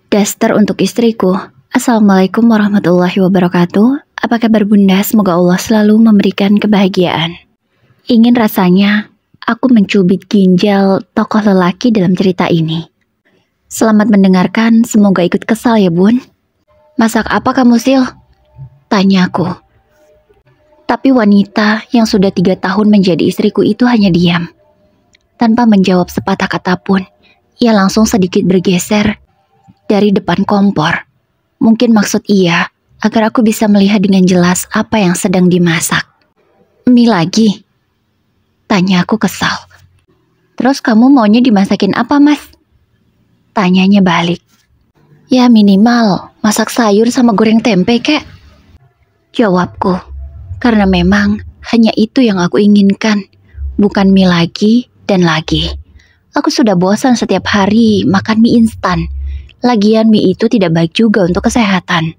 Daster untuk istriku. Assalamualaikum warahmatullahi wabarakatuh. Apa kabar bunda? Semoga Allah selalu memberikan kebahagiaan. Ingin rasanya aku mencubit ginjal tokoh lelaki dalam cerita ini. Selamat mendengarkan, semoga ikut kesal ya bun. Masak apa kamu Sil? Tanya aku. Tapi wanita yang sudah 3 tahun menjadi istriku itu hanya diam. Tanpa menjawab sepatah kata pun, ia langsung sedikit bergeser dari depan kompor. Mungkin maksud ia agar aku bisa melihat dengan jelas apa yang sedang dimasak. Mie lagi? Tanya aku kesal. Terus kamu maunya dimasakin apa mas? Tanyanya balik. Ya minimal masak sayur sama goreng tempe kek. Jawabku. Karena memang hanya itu yang aku inginkan. Bukan mie lagi dan lagi. Aku sudah bosan setiap hari makan mie instan. Lagian mie itu tidak baik juga untuk kesehatan.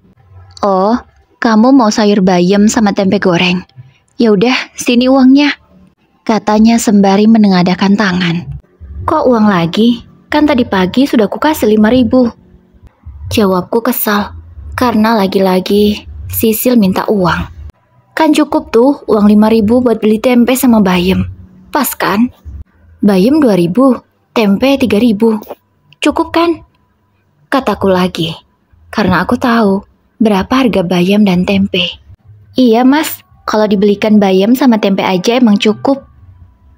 Oh, kamu mau sayur bayam sama tempe goreng? Ya udah, sini uangnya. Katanya sembari menengadahkan tangan. Kok uang lagi? Kan tadi pagi sudah kukasih 5.000. Jawabku kesal, karena lagi-lagi Sisil minta uang. Kan cukup tuh uang 5.000 buat beli tempe sama bayam. Pas kan? Bayam 2.000, tempe 3.000. Cukup kan? Kataku lagi, karena aku tahu berapa harga bayam dan tempe. Iya mas, kalau dibelikan bayam sama tempe aja emang cukup.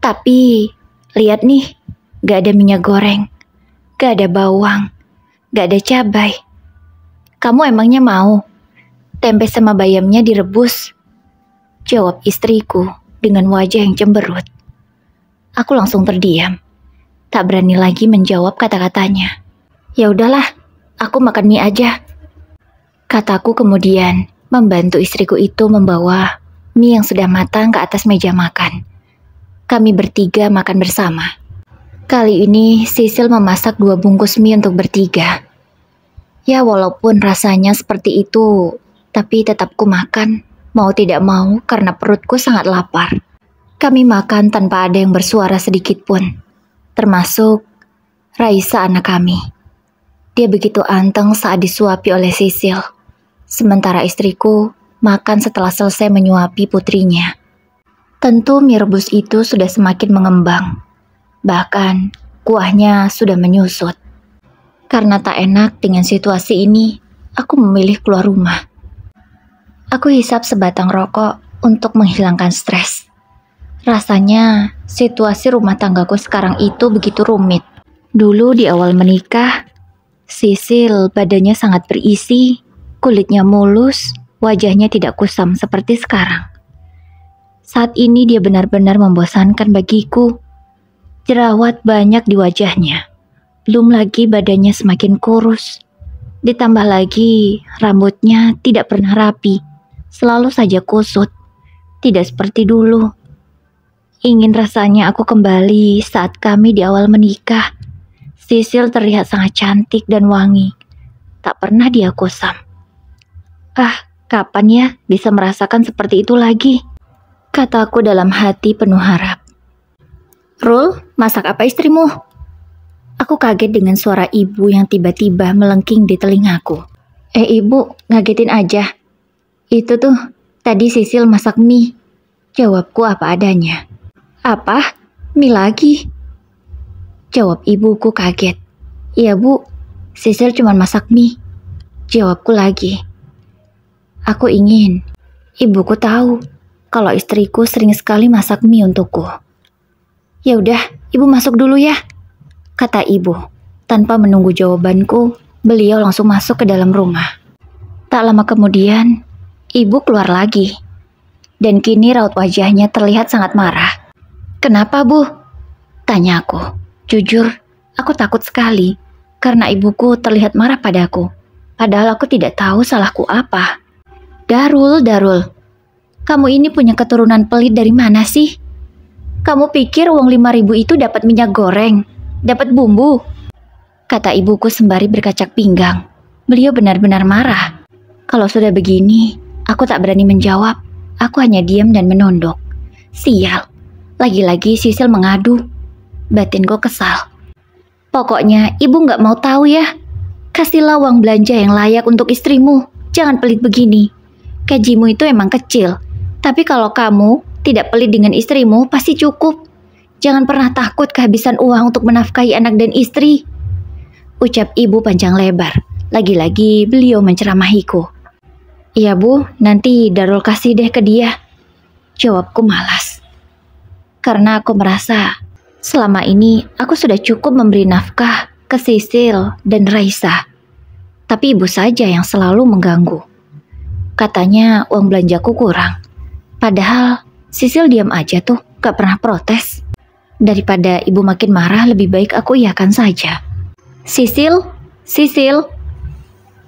Tapi, lihat nih, gak ada minyak goreng, gak ada bawang, gak ada cabai. Kamu emangnya mau tempe sama bayamnya direbus? Jawab istriku dengan wajah yang cemberut. Aku langsung terdiam, tak berani lagi menjawab kata-katanya. Ya udahlah, aku makan mie aja. Kataku kemudian membantu istriku itu membawa mie yang sudah matang ke atas meja makan. Kami bertiga makan bersama. Kali ini Sisil memasak 2 bungkus mie untuk bertiga. Ya walaupun rasanya seperti itu, tapi tetap ku makan, mau tidak mau karena perutku sangat lapar. Kami makan tanpa ada yang bersuara sedikit pun, termasuk Raisa anak kami. Dia begitu anteng saat disuapi oleh Sisil. Sementara istriku makan setelah selesai menyuapi putrinya. Tentu mie rebus itu sudah semakin mengembang. Bahkan kuahnya sudah menyusut. Karena tak enak dengan situasi ini, aku memilih keluar rumah. Aku hisap sebatang rokok untuk menghilangkan stres. Rasanya situasi rumah tanggaku sekarang itu begitu rumit. Dulu di awal menikah, Sisil badannya sangat berisi, kulitnya mulus, wajahnya tidak kusam seperti sekarang. Saat ini dia benar-benar membosankan bagiku. Jerawat banyak di wajahnya. Belum lagi badannya semakin kurus. Ditambah lagi rambutnya tidak pernah rapi, selalu saja kusut. Tidak seperti dulu. Ingin rasanya aku kembali saat kami di awal menikah. Sisil terlihat sangat cantik dan wangi. Tak pernah dia kusam. Kapan ya bisa merasakan seperti itu lagi? Kataku dalam hati penuh harap. Rul, masak apa istrimu? Aku kaget dengan suara ibu yang tiba-tiba melengking di telingaku. Ibu, ngagetin aja. Itu tuh, tadi Sisil masak mie. Jawabku apa adanya. Apa? Mie lagi? Jawab ibuku kaget. Iya bu, Sisil cuma masak mie. Jawabku lagi. Aku ingin ibuku tahu kalau istriku sering sekali masak mie untukku. Ya udah, ibu masuk dulu ya, kata ibu. Tanpa menunggu jawabanku, beliau langsung masuk ke dalam rumah. Tak lama kemudian, ibu keluar lagi. Dan kini raut wajahnya terlihat sangat marah. Kenapa bu? Tanya aku. Jujur, aku takut sekali karena ibuku terlihat marah padaku. Padahal aku tidak tahu salahku apa. Darul, kamu ini punya keturunan pelit dari mana sih? Kamu pikir uang 5.000 itu dapat minyak goreng, dapat bumbu? Kata ibuku sembari berkacak pinggang. Beliau benar-benar marah. Kalau sudah begini, aku tak berani menjawab. Aku hanya diam dan menunduk. Sial, lagi-lagi Sisil mengadu. Batinku kesal. Pokoknya ibu gak mau tahu ya, Kasihlah uang belanja yang layak untuk istrimu. Jangan pelit begini. Gajimu itu emang kecil. Tapi kalau kamu tidak pelit dengan istrimu, pasti cukup. Jangan pernah takut kehabisan uang untuk menafkahi anak dan istri. Ucap ibu panjang lebar. Lagi-lagi beliau menceramahiku. Iya bu, nanti Darul kasih deh ke dia. Jawabku malas. Karena aku merasa selama ini aku sudah cukup memberi nafkah ke Sisil dan Raisa. Tapi ibu saja yang selalu mengganggu. Katanya uang belanjaku kurang. Padahal Sisil diam aja tuh, gak pernah protes. Daripada ibu makin marah, lebih baik aku iakan saja. Sisil, Sisil,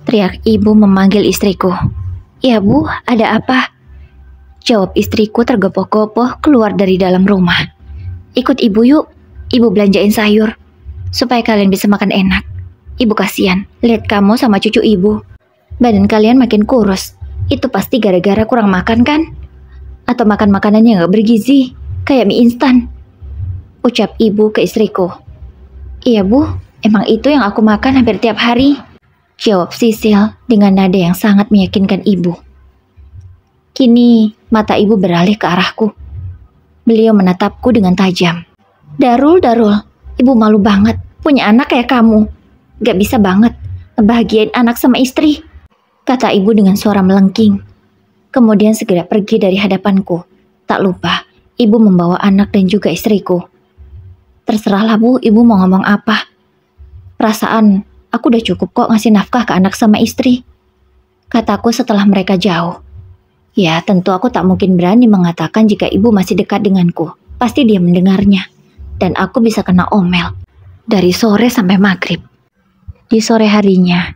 teriak ibu memanggil istriku. Ya bu, ada apa? Jawab istriku tergopoh-gopoh keluar dari dalam rumah. Ikut ibu yuk, ibu belanjain sayur. Supaya kalian bisa makan enak. Ibu kasihan, lihat kamu sama cucu ibu. Badan kalian makin kurus. Itu pasti gara-gara kurang makan kan? Atau makan makanan yang gak bergizi, kayak mie instan. Ucap ibu ke istriku. Iya bu, emang itu yang aku makan hampir tiap hari. Jawab Sisil dengan nada yang sangat meyakinkan ibu. Kini mata ibu beralih ke arahku. Beliau menatapku dengan tajam. Darul, ibu malu banget punya anak kayak kamu. Gak bisa banget ngebahagiain anak sama istri, kata ibu dengan suara melengking. Kemudian segera pergi dari hadapanku. Tak lupa, ibu membawa anak dan juga istriku. Terserahlah bu, ibu mau ngomong apa. Perasaan aku udah cukup kok ngasih nafkah ke anak sama istri, kataku setelah mereka jauh. Ya, tentu aku tak mungkin berani mengatakan jika ibu masih dekat denganku. Pasti dia mendengarnya. Dan aku bisa kena omel. Dari sore sampai maghrib. Di sore harinya,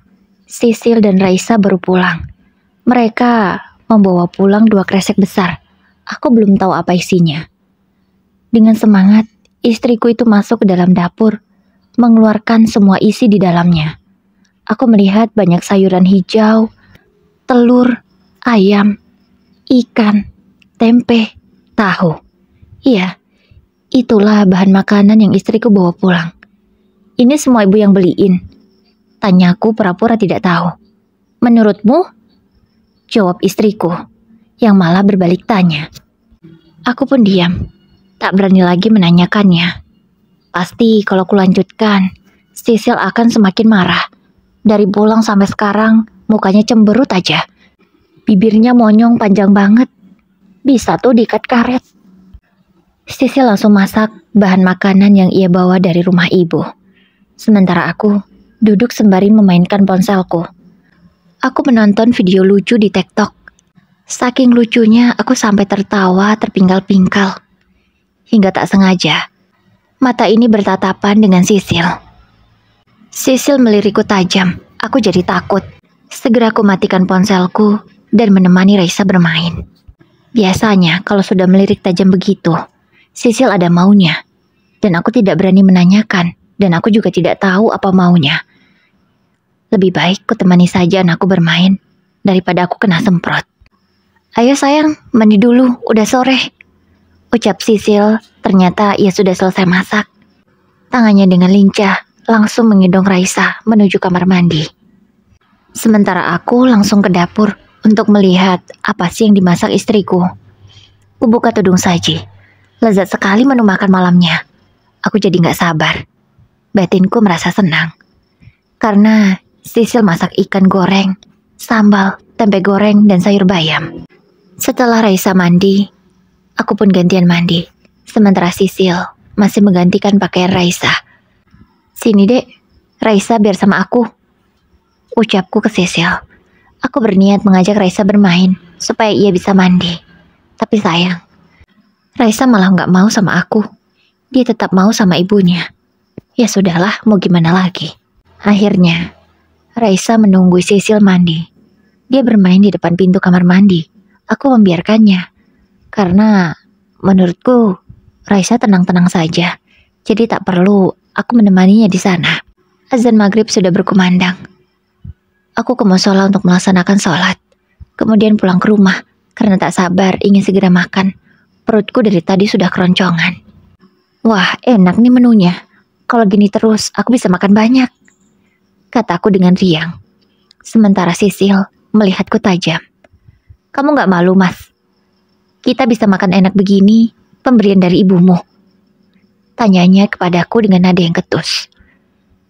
Sisil dan Raisa baru pulang. Mereka membawa pulang 2 kresek besar. Aku belum tahu apa isinya. Dengan semangat, istriku itu masuk ke dalam dapur, mengeluarkan semua isi di dalamnya. Aku melihat banyak sayuran hijau, telur, ayam, ikan, tempe, tahu. Iya, itulah bahan makanan yang istriku bawa pulang. Ini semua ibu yang beliin. Tanyaku pura-pura tidak tahu. Menurutmu? Jawab istriku, yang malah berbalik tanya. Aku pun diam, tak berani lagi menanyakannya. Pasti kalau kulanjutkan, Sisil akan semakin marah. Dari pulang sampai sekarang, mukanya cemberut aja. Bibirnya monyong panjang banget. Bisa tuh diikat karet. Sisil langsung masak bahan makanan yang ia bawa dari rumah ibu. Sementara aku duduk sembari memainkan ponselku. Aku menonton video lucu di TikTok. Saking lucunya aku sampai tertawa terpingkal-pingkal. Hingga tak sengaja, mata ini bertatapan dengan Sisil. Sisil melirikku tajam. Aku jadi takut. Segera aku matikan ponselku dan menemani Raisa bermain. Biasanya kalau sudah melirik tajam begitu, Sisil ada maunya. Dan aku tidak berani menanyakan. Dan aku juga tidak tahu apa maunya. Lebih baik ku temani saja anakku bermain daripada aku kena semprot. Ayo sayang, mandi dulu, udah sore. Ucap Sisil, ternyata ia sudah selesai masak. Tangannya dengan lincah langsung menggendong Raisa menuju kamar mandi. Sementara aku langsung ke dapur untuk melihat apa sih yang dimasak istriku. Kubuka tudung saji. Lezat sekali menu makan malamnya. Aku jadi gak sabar. Batinku merasa senang. Karena Sisil masak ikan goreng, sambal, tempe goreng, dan sayur bayam. Setelah Raisa mandi, aku pun gantian mandi. Sementara Sisil masih menggantikan pakaian Raisa. Sini dek, Raisa biar sama aku. Ucapku ke Sisil. Aku berniat mengajak Raisa bermain supaya ia bisa mandi. Tapi sayang, Raisa malah gak mau sama aku. Dia tetap mau sama ibunya. Ya sudahlah, mau gimana lagi. Akhirnya, Raisa menunggu Sisil mandi. Dia bermain di depan pintu kamar mandi. Aku membiarkannya. Karena menurutku, Raisa tenang-tenang saja. Jadi tak perlu aku menemaninya di sana. Azan maghrib sudah berkumandang. Aku ke musola untuk melaksanakan sholat. Kemudian pulang ke rumah karena tak sabar ingin segera makan. Perutku dari tadi sudah keroncongan. Wah, enak nih menunya. Kalau gini terus, aku bisa makan banyak. kataku dengan riang. Sementara Sisil melihatku tajam. Kamu gak malu, Mas? Kita bisa makan enak begini, pemberian dari ibumu. Tanyanya kepadaku dengan nada yang ketus.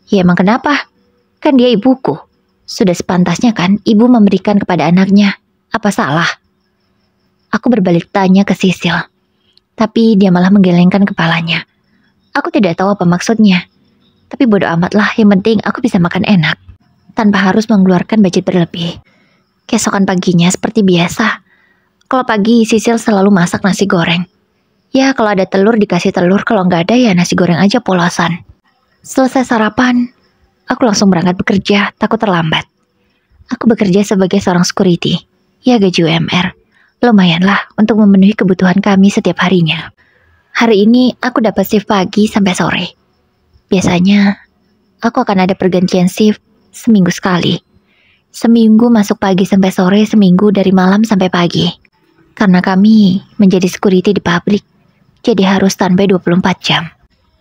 Ya emang kenapa? Kan dia ibuku. Sudah sepantasnya kan ibu memberikan kepada anaknya. Apa salah? Aku berbalik tanya ke Sisil. Tapi dia malah menggelengkan kepalanya. Aku tidak tahu apa maksudnya. Tapi bodoh amatlah, yang penting aku bisa makan enak. Tanpa harus mengeluarkan budget berlebih. Keesokan paginya seperti biasa. Kalau pagi Sisil selalu masak nasi goreng. Ya kalau ada telur dikasih telur, kalau nggak ada ya nasi goreng aja polosan. Selesai sarapan, aku langsung berangkat bekerja, takut terlambat. Aku bekerja sebagai seorang security. Ya gaji UMR. Lumayanlah untuk memenuhi kebutuhan kami setiap harinya. Hari ini aku dapat shift pagi sampai sore. Biasanya aku akan ada pergantian shift seminggu sekali. Seminggu masuk pagi sampai sore, seminggu dari malam sampai pagi. Karena kami menjadi security di pabrik, jadi harus standby 24 jam.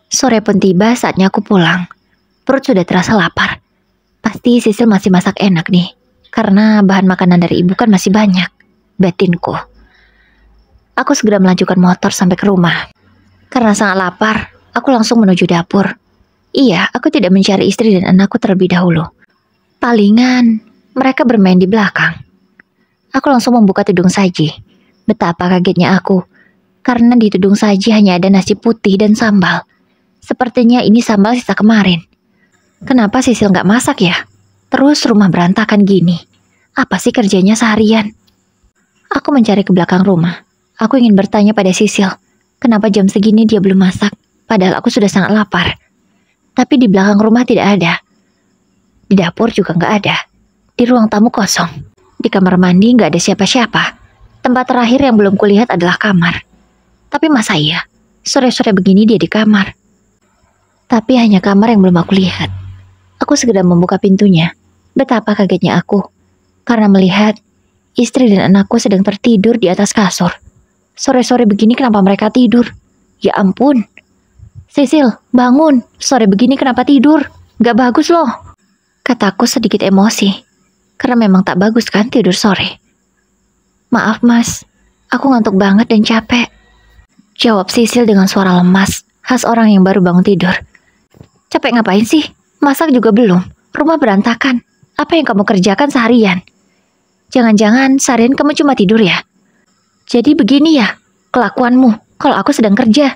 Sore pun tiba, saatnya aku pulang. Perut sudah terasa lapar. Pasti Sisil masih masak enak nih, karena bahan makanan dari ibu kan masih banyak. Batinku. Aku segera melanjutkan motor sampai ke rumah. Karena sangat lapar, aku langsung menuju dapur. Iya, aku tidak mencari istri dan anakku terlebih dahulu. Palingan, mereka bermain di belakang. Aku langsung membuka tudung saji. Betapa kagetnya aku, karena di tudung saji hanya ada nasi putih dan sambal. Sepertinya ini sambal sisa kemarin. Kenapa Sisil nggak masak ya? Terus rumah berantakan gini. Apa sih kerjanya seharian? Aku mencari ke belakang rumah. Aku ingin bertanya pada Sisil, kenapa jam segini dia belum masak, padahal aku sudah sangat lapar. Tapi di belakang rumah tidak ada. Di dapur juga nggak ada. Di ruang tamu kosong. Di kamar mandi nggak ada siapa-siapa. Tempat terakhir yang belum kulihat adalah kamar. Tapi masa iya? Sore-sore begini dia di kamar. Tapi hanya kamar yang belum aku lihat. Aku segera membuka pintunya. Betapa kagetnya aku. Karena melihat istri dan anakku sedang tertidur di atas kasur. Sore-sore begini kenapa mereka tidur? Ya ampun. Sisil, bangun. Sore begini kenapa tidur? Gak bagus loh. Kataku sedikit emosi. Karena memang tak bagus kan tidur sore. Maaf mas, aku ngantuk banget dan capek. Jawab Sisil dengan suara lemas, khas orang yang baru bangun tidur. Capek ngapain sih? Masak juga belum. Rumah berantakan. Apa yang kamu kerjakan seharian? Jangan-jangan seharian kamu cuma tidur ya? Jadi begini ya kelakuanmu kalau aku sedang kerja.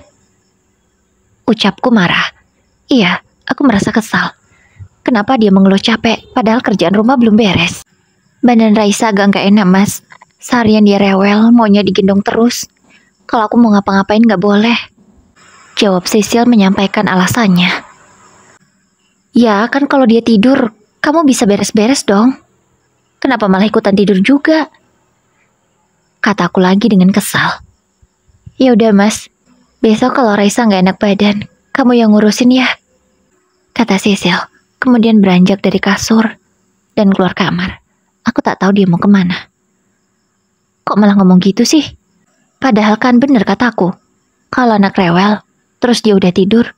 Ucapku marah. Iya, aku merasa kesal. Kenapa dia mengeluh capek padahal kerjaan rumah belum beres? Badan Raisa agak gak enak mas. Seharian dia rewel, maunya digendong terus. Kalau aku mau ngapa-ngapain gak boleh. Jawab Sisil menyampaikan alasannya. Ya kan kalau dia tidur, kamu bisa beres-beres dong. Kenapa malah ikutan tidur juga? Kataku lagi dengan kesal. Ya udah mas, besok kalau Raisa nggak enak badan, kamu yang ngurusin ya. Kata Sisil, kemudian beranjak dari kasur dan keluar kamar. Aku tak tahu dia mau kemana. Kok malah ngomong gitu sih? Padahal kan bener kataku. Kalau anak rewel, terus dia udah tidur,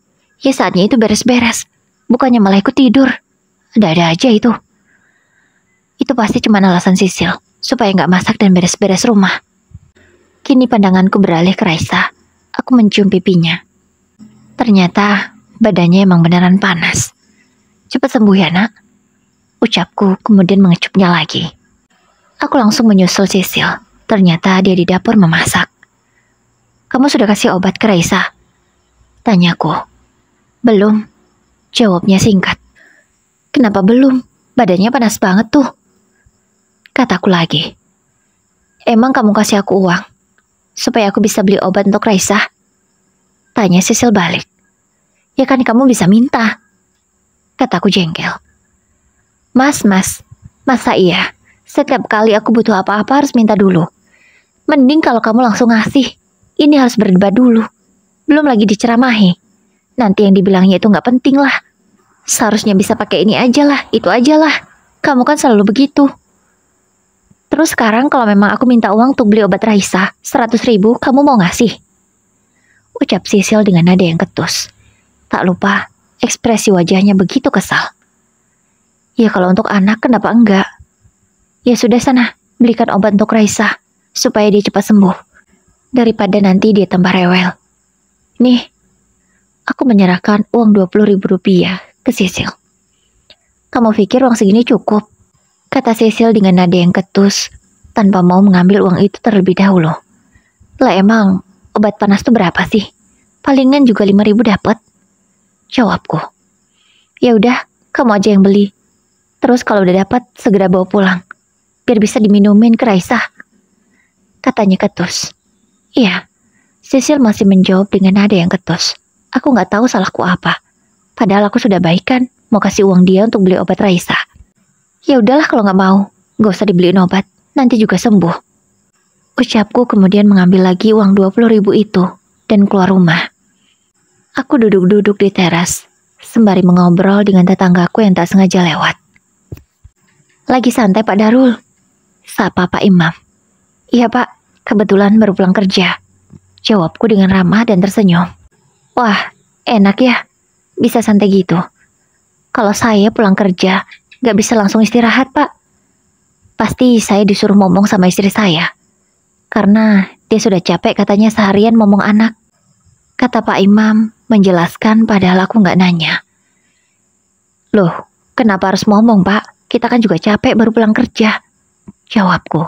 ya saatnya itu beres-beres. Bukannya malah ikut tidur. Ada-ada aja itu. Itu pasti cuma alasan Sisil, supaya nggak masak dan beres-beres rumah. Kini pandanganku beralih ke Raisa. Aku mencium pipinya. Ternyata badannya emang beneran panas. Cepat sembuh ya nak. Ucapku kemudian mengecupnya lagi. Aku langsung menyusul Sisil. Ternyata dia di dapur memasak. Kamu sudah kasih obat ke Raisa? Tanyaku. Belum. Jawabnya singkat. Kenapa belum? Badannya panas banget tuh. Kataku lagi. Emang kamu kasih aku uang supaya aku bisa beli obat untuk Raisa? Tanya Sisil balik. Ya kan kamu bisa minta. Kataku jengkel. Mas, masa iya? Setiap kali aku butuh apa-apa harus minta dulu. Mending kalau kamu langsung ngasih. Ini harus berdebat dulu. Belum lagi diceramahi. Nanti yang dibilangnya itu nggak penting lah. Seharusnya bisa pakai ini aja lah, itu aja lah. Kamu kan selalu begitu. Terus sekarang kalau memang aku minta uang untuk beli obat Raisa, 100.000, kamu mau ngasih? Ucap Sisil dengan nada yang ketus. Tak lupa, ekspresi wajahnya begitu kesal. Ya kalau untuk anak kenapa enggak? Ya sudah sana, belikan obat untuk Raisa, supaya dia cepat sembuh. Daripada nanti dia tambah rewel. Nih, aku menyerahkan uang 20.000 rupiah ke Sisil. Kamu pikir uang segini cukup? Kata Sisil dengan nada yang ketus, tanpa mau mengambil uang itu terlebih dahulu. Lah emang, obat panas tuh berapa sih? Palingan juga 5.000 dapat. Jawabku. Ya udah, kamu aja yang beli. Terus kalau udah dapat, segera bawa pulang. Biar bisa diminumin ke Raisa. Katanya ketus. Iya, Sisil masih menjawab dengan nada yang ketus. Aku nggak tahu salahku apa. Padahal aku sudah baik kan, mau kasih uang dia untuk beli obat Raisa. Ya udahlah kalau nggak mau, nggak usah dibeliin obat. Nanti juga sembuh. Ucapku kemudian mengambil lagi uang 20.000 itu dan keluar rumah. Aku duduk-duduk di teras, sembari mengobrol dengan tetanggaku yang tak sengaja lewat. Lagi santai Pak Darul? Sapa Pak Imam. Iya Pak, kebetulan baru pulang kerja. Jawabku dengan ramah dan tersenyum. Wah, enak ya, bisa santai gitu. Kalau saya pulang kerja, gak bisa langsung istirahat Pak. Pasti saya disuruh ngomong sama istri saya. Karena dia sudah capek katanya seharian ngomong anak. Kata Pak Imam menjelaskan padahal aku gak nanya. Loh, kenapa harus ngomong Pak? Kita kan juga capek baru pulang kerja. Jawabku,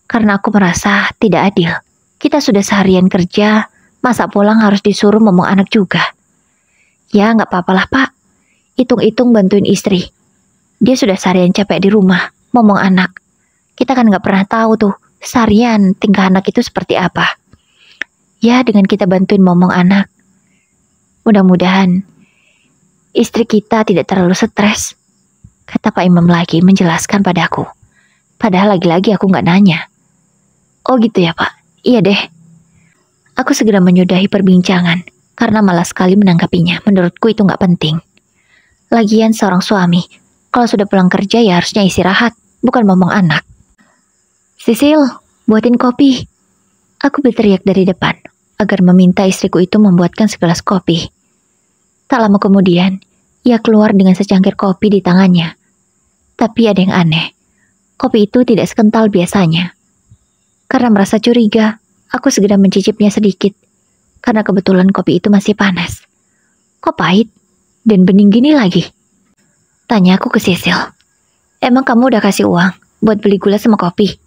karena aku merasa tidak adil. Kita sudah seharian kerja, masa pulang harus disuruh ngomong anak juga. Ya gak apa-apalah Pak. Hitung-hitung bantuin istri. Dia sudah seharian capek di rumah, ngomong anak. Kita kan gak pernah tahu tuh, seharian tingkah anak itu seperti apa. Ya dengan kita bantuin ngomong anak, mudah-mudahan istri kita tidak terlalu stres. Kata Pak Imam lagi menjelaskan padaku. Padahal lagi-lagi aku gak nanya. Oh gitu ya Pak, iya deh. Aku segera menyudahi perbincangan, karena malas sekali menanggapinya. Menurutku itu gak penting. Lagian seorang suami, kalau sudah pulang kerja ya harusnya istirahat, bukan ngomong anak. Sisil, buatin kopi. Aku berteriak dari depan, agar meminta istriku itu membuatkan segelas kopi. Tak lama kemudian, ia keluar dengan secangkir kopi di tangannya. Tapi ada yang aneh, kopi itu tidak sekental biasanya. Karena merasa curiga, aku segera mencicipnya sedikit, karena kebetulan kopi itu masih panas. Kok pahit? Dan bening gini lagi? Tanya aku ke Sisil. Emang kamu udah kasih uang buat beli gula sama kopi?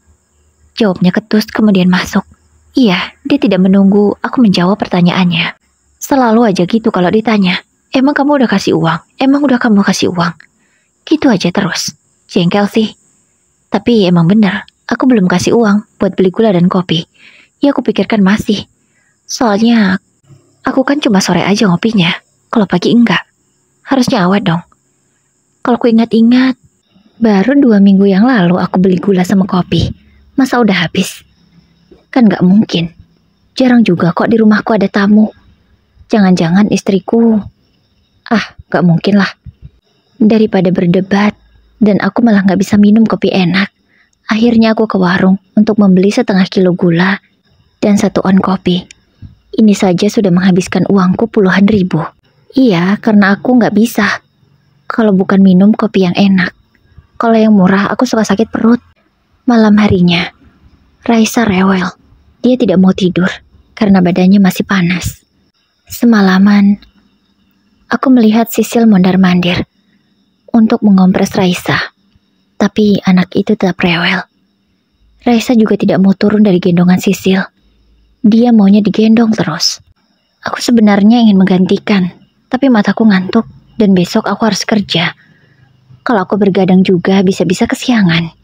Jawabnya ketus kemudian masuk. Iya, dia tidak menunggu aku menjawab pertanyaannya. Selalu aja gitu kalau ditanya. Emang kamu udah kasih uang? Emang udah kamu kasih uang? Gitu aja terus. Jengkel sih. Tapi emang bener, aku belum kasih uang buat beli gula dan kopi. Ya aku pikirkan masih. Soalnya aku kan cuma sore aja ngopinya. Kalau pagi enggak. Harusnya awet dong. Kalau aku ingat-ingat, baru 2 minggu yang lalu aku beli gula sama kopi. Masa udah habis? Kan gak mungkin. Jarang juga kok di rumahku ada tamu. Jangan-jangan istriku... gak mungkin lah. Daripada berdebat, dan aku malah gak bisa minum kopi enak. Akhirnya aku ke warung untuk membeli 1/2 kilo gula dan 1 on kopi. Ini saja sudah menghabiskan uangku puluhan ribu. Iya, karena aku gak bisa kalau bukan minum kopi yang enak. Kalau yang murah aku suka sakit perut. Malam harinya, Raisa rewel. Dia tidak mau tidur karena badannya masih panas. Semalaman, aku melihat Sisil mondar-mandir untuk mengompres Raisa. Tapi anak itu tetap rewel. Raisa juga tidak mau turun dari gendongan Sisil. Dia maunya digendong terus. Aku sebenarnya ingin menggantikan, tapi mataku ngantuk dan besok aku harus kerja. Kalau aku bergadang juga bisa-bisa kesiangan.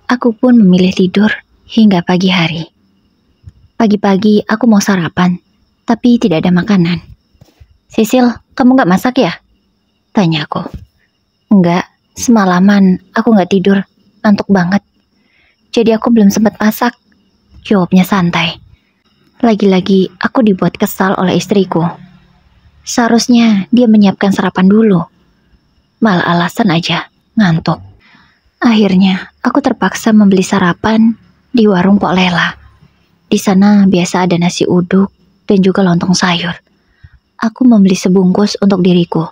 Aku pun memilih tidur hingga pagi hari. Pagi-pagi aku mau sarapan, tapi tidak ada makanan. Sisil, kamu gak masak ya? Tanya aku. Enggak, semalaman aku gak tidur, ngantuk banget. Jadi aku belum sempat masak. Jawabnya santai. Lagi-lagi aku dibuat kesal oleh istriku. Seharusnya dia menyiapkan sarapan dulu. Malah alasan aja, ngantuk. Akhirnya aku terpaksa membeli sarapan di warung Pok Lela. Di sana biasa ada nasi uduk dan juga lontong sayur. Aku membeli sebungkus untuk diriku.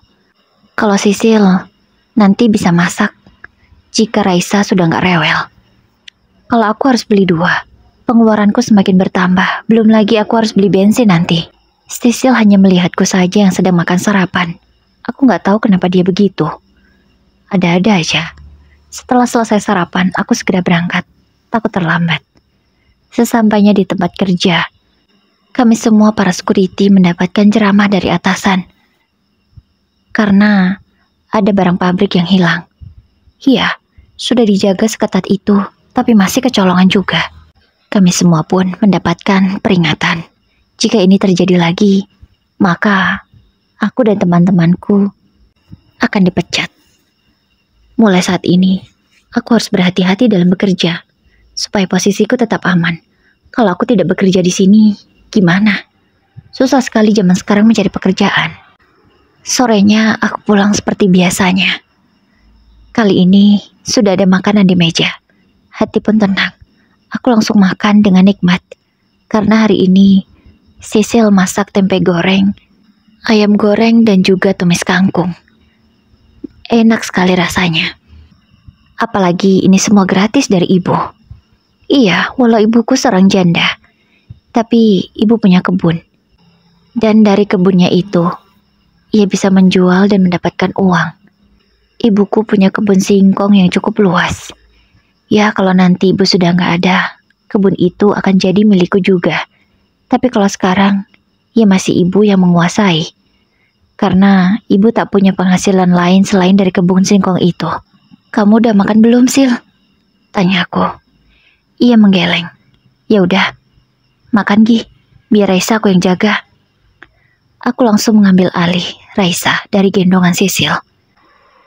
Kalau Sisil nanti bisa masak jika Raisa sudah nggak rewel. Kalau aku harus beli 2, pengeluaranku semakin bertambah. Belum lagi aku harus beli bensin nanti. Sisil hanya melihatku saja yang sedang makan sarapan. Aku nggak tahu kenapa dia begitu. Ada-ada aja. Setelah selesai sarapan, aku segera berangkat. Takut terlambat. Sesampainya di tempat kerja, kami semua para security mendapatkan ceramah dari atasan. Karena ada barang pabrik yang hilang. Iya, sudah dijaga seketat itu, tapi masih kecolongan juga. Kami semua pun mendapatkan peringatan. Jika ini terjadi lagi, maka aku dan teman-temanku akan dipecat. Mulai saat ini, aku harus berhati-hati dalam bekerja, supaya posisiku tetap aman. Kalau aku tidak bekerja di sini, gimana? Susah sekali zaman sekarang mencari pekerjaan. Sorenya aku pulang seperti biasanya. Kali ini sudah ada makanan di meja. Hati pun tenang. Aku langsung makan dengan nikmat. Karena hari ini Sisil masak tempe goreng, ayam goreng dan juga tumis kangkung. Enak sekali rasanya. Apalagi ini semua gratis dari ibu. Iya, walau ibuku seorang janda, tapi ibu punya kebun. Dan dari kebunnya itu, ia bisa menjual dan mendapatkan uang. Ibuku punya kebun singkong yang cukup luas. Ya, kalau nanti ibu sudah nggak ada, kebun itu akan jadi milikku juga. Tapi kalau sekarang, ya masih ibu yang menguasai. Karena ibu tak punya penghasilan lain selain dari kebun singkong itu. Kamu udah makan belum, Sil? Tanya aku. Ia menggeleng. Ya udah, makan Gi, biar Raisa aku yang jaga. Aku langsung mengambil alih Raisa dari gendongan Sisil.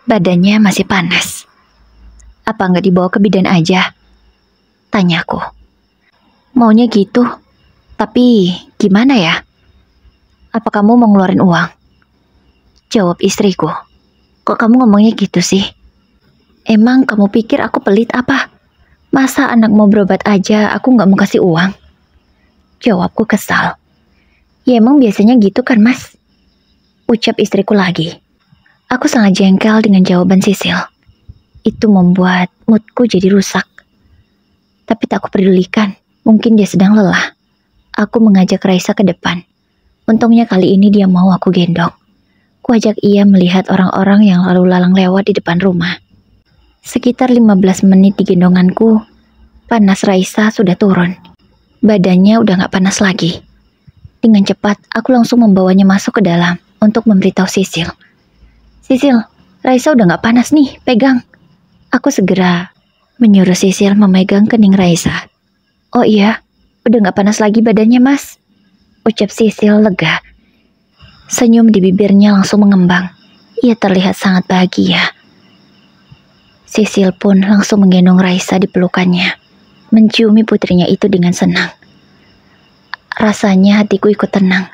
Badannya masih panas. Apa nggak dibawa ke bidan aja? Tanyaku. Maunya gitu, tapi gimana ya? Apa kamu mau ngeluarin uang? Jawab istriku. Kok kamu ngomongnya gitu sih? Emang kamu pikir aku pelit apa? Masa anak mau berobat aja aku nggak mau kasih uang? Jawabku kesal. Ya emang biasanya gitu kan mas? Ucap istriku lagi. Aku sangat jengkel dengan jawaban Sisil. Itu membuat moodku jadi rusak. Tapi tak kupedulikan, mungkin dia sedang lelah. Aku mengajak Raisa ke depan. Untungnya kali ini dia mau aku gendong. Kuajak ia melihat orang-orang yang lalu lalang lewat di depan rumah. Sekitar 15 menit di gendonganku, panas Raisa sudah turun. Badannya udah gak panas lagi. Dengan cepat, aku langsung membawanya masuk ke dalam untuk memberitahu Sisil. Sisil, Raisa udah gak panas nih, pegang. Aku segera menyuruh Sisil memegang kening Raisa. Oh iya, udah gak panas lagi badannya mas. Ucap Sisil lega. Senyum di bibirnya langsung mengembang. Ia terlihat sangat bahagia. Sisil pun langsung menggendong Raisa di pelukannya, menciumi putrinya itu dengan senang. Rasanya hatiku ikut tenang,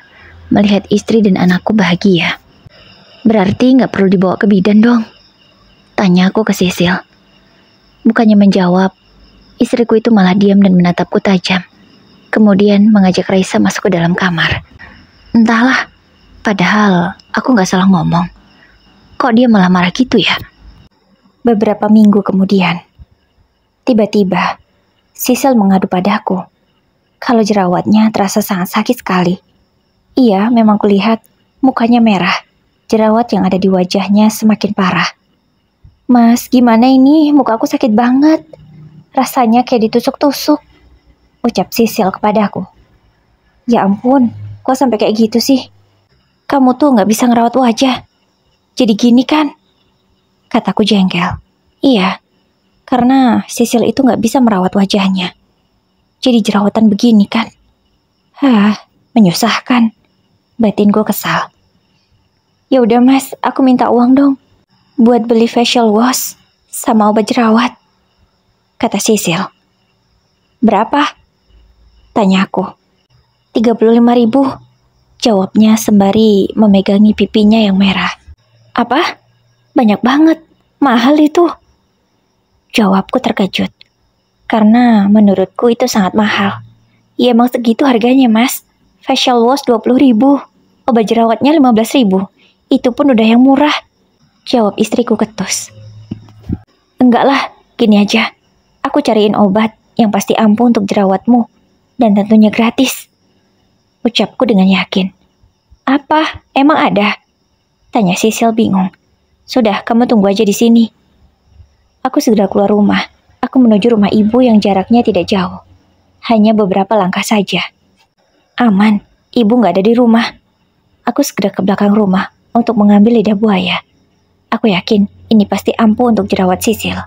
melihat istri dan anakku bahagia. Berarti nggak perlu dibawa ke bidan dong? Tanya aku ke Sisil. Bukannya menjawab, istriku itu malah diam dan menatapku tajam. Kemudian mengajak Raisa masuk ke dalam kamar. Entahlah, padahal aku nggak salah ngomong. Kok dia malah marah gitu ya? Beberapa minggu kemudian, tiba-tiba Sisil mengadu padaku. Kalau jerawatnya terasa sangat sakit sekali. Iya, memang kulihat mukanya merah. Jerawat yang ada di wajahnya semakin parah. Mas, gimana ini? Mukaku sakit banget. Rasanya kayak ditusuk-tusuk. Ucap Sisil kepadaku. Ya ampun, kok sampai kayak gitu sih? Kamu tuh gak bisa ngerawat wajah. Jadi gini kan? Kataku jengkel. Iya, karena Sisil itu gak bisa merawat wajahnya. Jadi jerawatan begini kan? Menyusahkan. Batin gue kesal. Ya udah mas, aku minta uang dong. Buat beli facial wash sama obat jerawat. Kata Sisil. Berapa? Tanya aku. 35.000. Jawabnya sembari memegangi pipinya yang merah. Apa? Banyak banget. Mahal itu. Jawabku terkejut. Karena menurutku itu sangat mahal. Ya emang segitu harganya mas. Facial wash 20.000. Obat jerawatnya 15.000. Itu pun udah yang murah. Jawab istriku ketus. Enggak lah, gini aja. Aku cariin obat yang pasti ampuh untuk jerawatmu. Dan tentunya gratis. Ucapku dengan yakin. Apa? Emang ada? Tanya Sisil bingung. Sudah, kamu tunggu aja di sini. Aku segera keluar rumah. Aku menuju rumah ibu yang jaraknya tidak jauh. Hanya beberapa langkah saja. Aman, ibu nggak ada di rumah. Aku segera ke belakang rumah untuk mengambil lidah buaya. Aku yakin ini pasti ampuh untuk jerawat Sisil.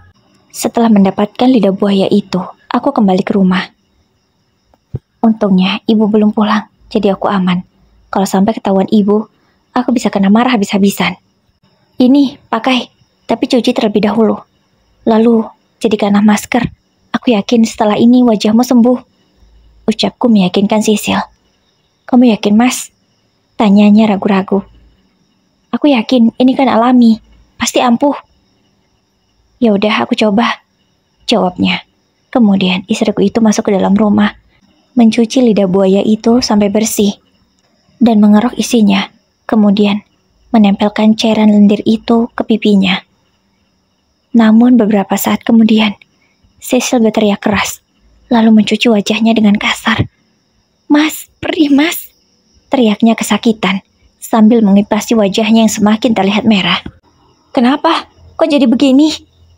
Setelah mendapatkan lidah buaya itu, aku kembali ke rumah. Untungnya ibu belum pulang, jadi aku aman. Kalau sampai ketahuan ibu, aku bisa kena marah habis-habisan. Ini, pakai, tapi cuci terlebih dahulu. Lalu, jadikanlah masker. Aku yakin setelah ini wajahmu sembuh. Ucapku meyakinkan Sisil. Kamu yakin, Mas? Tanyanya ragu-ragu. Aku yakin, ini kan alami. Pasti ampuh. Ya udah, aku coba. Jawabnya. Kemudian istriku itu masuk ke dalam rumah, mencuci lidah buaya itu sampai bersih, dan mengeruk isinya. Kemudian menempelkan cairan lendir itu ke pipinya. Namun beberapa saat kemudian, Sisil berteriak keras, lalu mencuci wajahnya dengan kasar. Mas, perih mas, teriaknya kesakitan, sambil mengipasi wajahnya yang semakin terlihat merah. Kenapa? Kok jadi begini?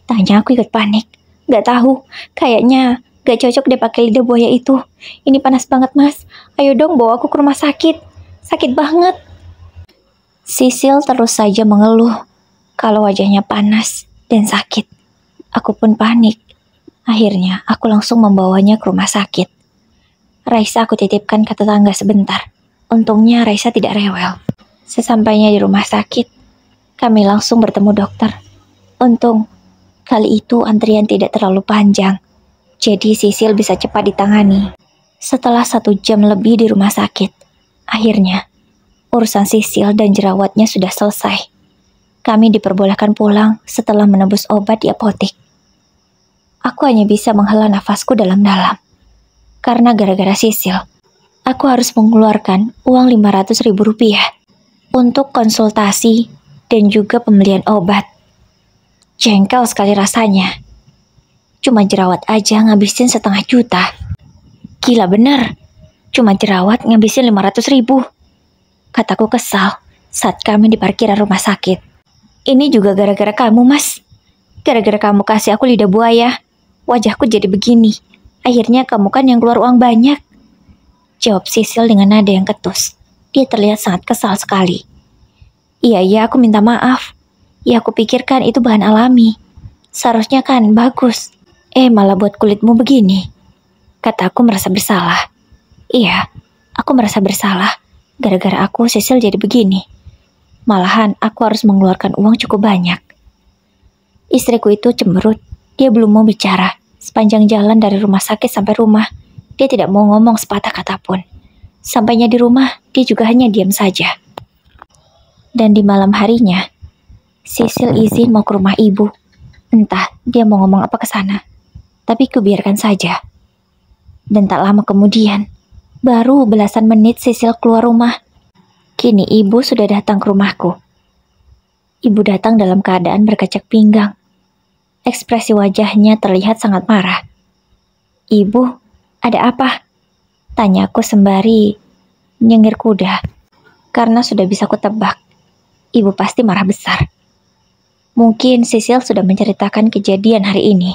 Tanya aku ikut panik. Gak tahu, kayaknya gak cocok deh pakai lidah buaya itu. Ini panas banget mas, ayo dong bawa aku ke rumah sakit. Sakit banget. Sisil terus saja mengeluh kalau wajahnya panas dan sakit. Aku pun panik. Akhirnya aku langsung membawanya ke rumah sakit. Raisa aku titipkan ke tetangga sebentar. Untungnya Raisa tidak rewel. Sesampainya di rumah sakit, kami langsung bertemu dokter. Untung kali itu antrian tidak terlalu panjang, jadi Sisil bisa cepat ditangani. Setelah 1 jam lebih di rumah sakit, akhirnya urusan Sisil dan jerawatnya sudah selesai. Kami diperbolehkan pulang setelah menebus obat di apotek. Aku hanya bisa menghela nafasku dalam-dalam. Karena gara-gara Sisil, aku harus mengeluarkan uang Rp500.000 untuk konsultasi dan juga pembelian obat. Jengkel sekali rasanya. Cuma jerawat aja ngabisin 500 juta. Gila bener. Cuma jerawat ngabisin 500.000. Kataku kesal saat kami di parkiran rumah sakit. Ini juga gara-gara kamu, Mas. Gara-gara kamu kasih aku lidah buaya, wajahku jadi begini. Akhirnya kamu kan yang keluar uang banyak. Jawab Sisil dengan nada yang ketus. Dia terlihat sangat kesal sekali. Iya, aku minta maaf. Ya aku pikirkan itu bahan alami. Seharusnya kan bagus. Malah buat kulitmu begini. Kataku merasa bersalah. Iya, aku merasa bersalah. Gara-gara aku Sisil jadi begini. Malahan aku harus mengeluarkan uang cukup banyak. Istriku itu cemberut. Dia belum mau bicara. Sepanjang jalan dari rumah sakit sampai rumah, dia tidak mau ngomong sepatah kata pun. Sampainya di rumah, dia juga hanya diam saja. Dan di malam harinya, Sisil izin mau ke rumah ibu. Entah dia mau ngomong apa ke sana. Tapi kubiarkan saja. Dan tak lama kemudian, baru belasan menit Sisil keluar rumah. Kini ibu sudah datang ke rumahku. Ibu datang dalam keadaan berkecak pinggang. Ekspresi wajahnya terlihat sangat marah. Ibu, ada apa? Tanyaku sembari nyengir kuda. Karena sudah bisa kutebak, ibu pasti marah besar. Mungkin Sisil sudah menceritakan kejadian hari ini.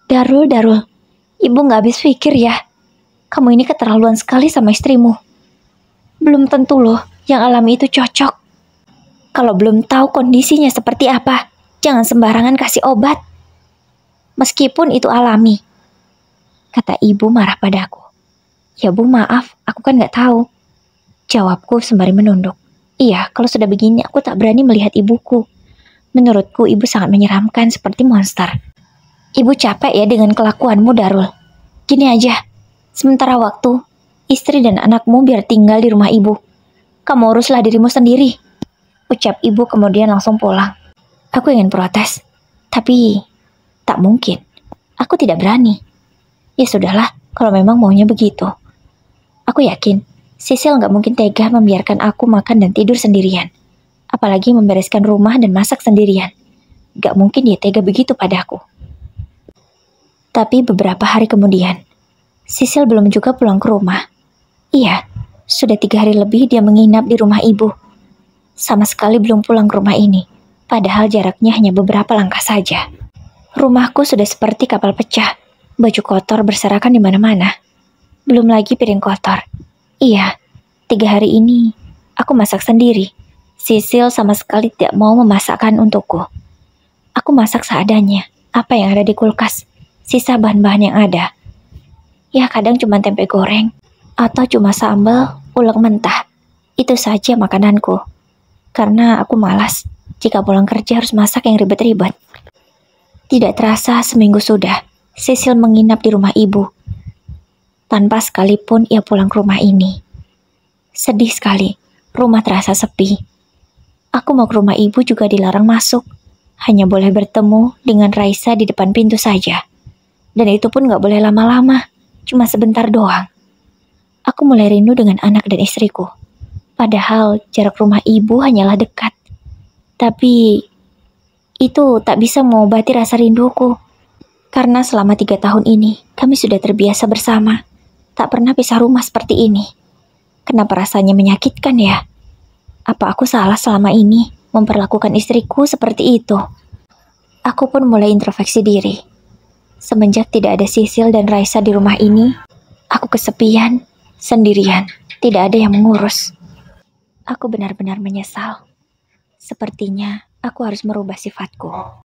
Darul, ibu gak habis pikir ya. Kamu ini keterlaluan sekali sama istrimu. Belum tentu loh yang alami itu cocok. Kalau belum tahu kondisinya seperti apa, jangan sembarangan kasih obat. Meskipun itu alami. Kata ibu marah padaku. Ya bu, maaf, aku kan gak tahu. Jawabku sembari menunduk. Iya, kalau sudah begini aku tak berani melihat ibuku. Menurutku ibu sangat menyeramkan seperti monster. Ibu capek ya dengan kelakuanmu, Darul. Gini aja, sementara waktu, istri dan anakmu biar tinggal di rumah ibu. Kamu uruslah dirimu sendiri. Ucap ibu kemudian langsung pulang. Aku ingin protes, tapi tak mungkin. Aku tidak berani. Ya sudahlah, kalau memang maunya begitu. Aku yakin, Sisil gak mungkin tega membiarkan aku makan dan tidur sendirian. Apalagi membereskan rumah dan masak sendirian. gak mungkin dia tega begitu padaku. Tapi beberapa hari kemudian, Sisil belum juga pulang ke rumah. Iya, sudah 3 hari lebih dia menginap di rumah ibu. Sama sekali belum pulang ke rumah ini, padahal jaraknya hanya beberapa langkah saja. Rumahku sudah seperti kapal pecah, baju kotor berserakan di mana-mana. Belum lagi piring kotor. Iya, 3 hari ini aku masak sendiri. Sisil sama sekali tidak mau memasakkan untukku. Aku masak seadanya, apa yang ada di kulkas, sisa bahan-bahan yang ada. Ya kadang cuma tempe goreng, atau cuma sambal, ulek mentah. Itu saja makananku. Karena aku malas, jika pulang kerja harus masak yang ribet-ribet. Tidak terasa seminggu sudah, Sisil menginap di rumah ibu. Tanpa sekalipun ia pulang ke rumah ini. Sedih sekali, rumah terasa sepi. Aku mau ke rumah ibu juga dilarang masuk. Hanya boleh bertemu dengan Raisa di depan pintu saja. Dan itu pun gak boleh lama-lama, cuma sebentar doang. Aku mulai rindu dengan anak dan istriku. Padahal jarak rumah ibu hanyalah dekat. Tapi itu tak bisa mengobati rasa rinduku. Karena selama 3 tahun ini kami sudah terbiasa bersama. Tak pernah pisah rumah seperti ini. Kenapa rasanya menyakitkan ya? Apa aku salah selama ini memperlakukan istriku seperti itu? Aku pun mulai introspeksi diri. Semenjak tidak ada Sisil dan Raisa di rumah ini, aku kesepian, sendirian, tidak ada yang mengurus. Aku benar-benar menyesal. Sepertinya aku harus merubah sifatku.